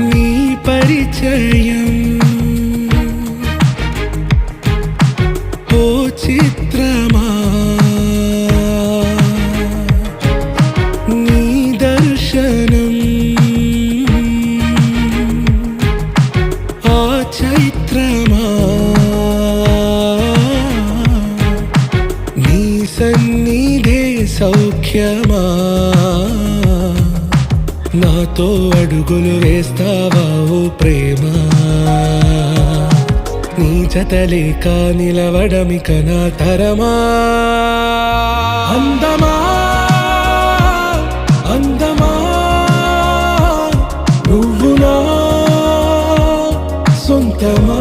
నీ పరిచయం ఓ చిత్రమా నీ దర్శనం ఆ చైత్రమా నీ సన్నిధే సౌఖ్యమా నాతో అడుగులు వేస్తావా ఓ ప్రేమ నీ జతలేక నిలవడమిక నా తరమా అందమా అందమా నువ్వు నా సొంతమా